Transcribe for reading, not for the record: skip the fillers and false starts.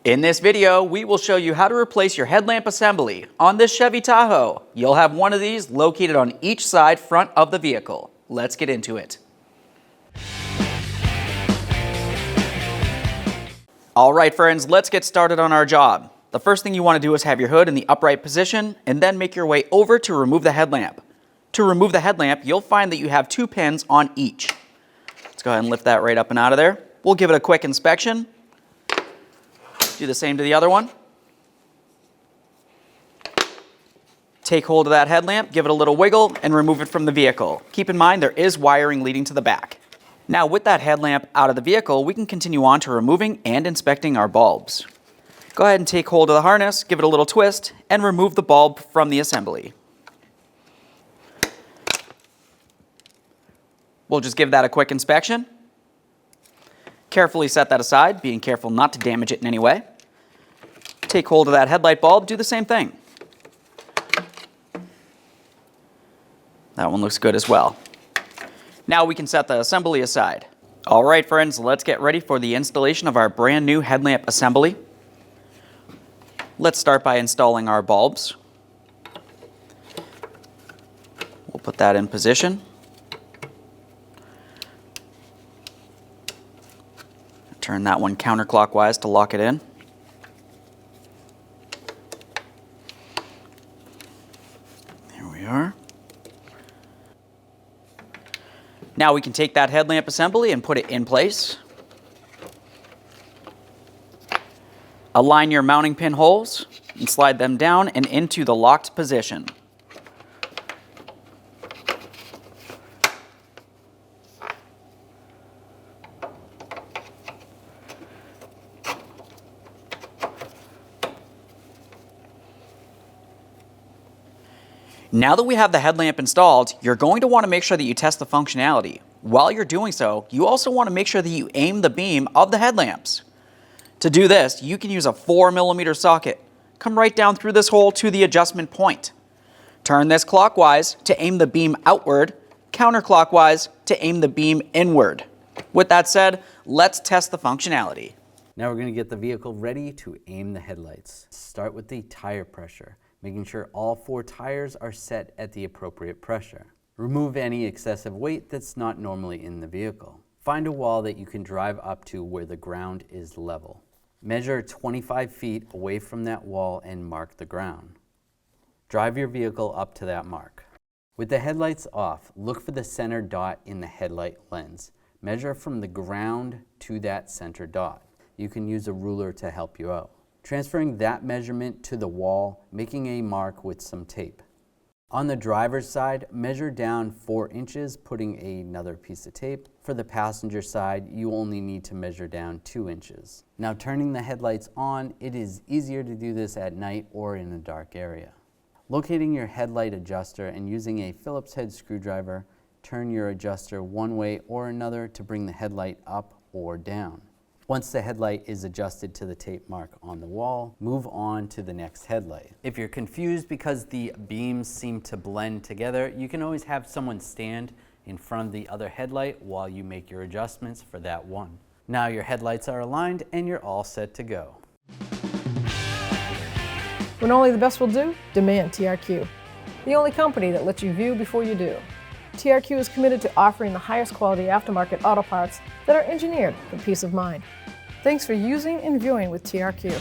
In this video, we will show you how to replace your headlamp assembly on this Chevy Tahoe. You'll have one of these located on each side front of the vehicle. Let's get into it. All right, friends, let's get started on our job. The first thing you want to do is have your hood in the upright position and then make your way over to remove the headlamp. To remove the headlamp, you'll find that you have 2 pins on each. Let's go ahead and lift that right up and out of there. We'll give it a quick inspection. Do the same to the other one. Take hold of that headlamp, give it a little wiggle, and remove it from the vehicle. Keep in mind there is wiring leading to the back. Now with that headlamp out of the vehicle, we can continue on to removing and inspecting our bulbs. Go ahead and take hold of the harness, give it a little twist, and remove the bulb from the assembly. We'll just give that a quick inspection. Carefully set that aside, being careful not to damage it in any way. Take hold of that headlight bulb, do the same thing. That one looks good as well. Now we can set the assembly aside. All right, friends, let's get ready for the installation of our brand new headlamp assembly. Let's start by installing our bulbs. We'll put that in position. Turn that one counterclockwise to lock it in. There we are. Now we can take that headlamp assembly and put it in place. Align your mounting pin holes and slide them down and into the locked position. Now that we have the headlamp installed, you're going to want to make sure that you test the functionality. While you're doing so, you also want to make sure that you aim the beam of the headlamps. To do this, you can use a 4mm socket. Come right down through this hole to the adjustment point. Turn this clockwise to aim the beam outward, counterclockwise to aim the beam inward. With that said, let's test the functionality. Now we're going to get the vehicle ready to aim the headlights. Start with the tire pressure, making sure all 4 tires are set at the appropriate pressure. Remove any excessive weight that's not normally in the vehicle. Find a wall that you can drive up to where the ground is level. Measure 25 feet away from that wall and mark the ground. Drive your vehicle up to that mark. With the headlights off, look for the center dot in the headlight lens. Measure from the ground to that center dot. You can use a ruler to help you out. Transferring that measurement to the wall, making a mark with some tape. On the driver's side, measure down 4 inches, putting another piece of tape. For the passenger side, you only need to measure down 2 inches. Now turning the headlights on, it is easier to do this at night or in a dark area. Locating your headlight adjuster and using a Phillips head screwdriver, turn your adjuster one way or another to bring the headlight up or down. Once the headlight is adjusted to the tape mark on the wall, move on to the next headlight. If you're confused because the beams seem to blend together, you can always have someone stand in front of the other headlight while you make your adjustments for that one. Now your headlights are aligned and you're all set to go. When only the best will do, demand TRQ. The only company that lets you view before you do. TRQ is committed to offering the highest quality aftermarket auto parts that are engineered for peace of mind. Thanks for using and viewing with TRQ.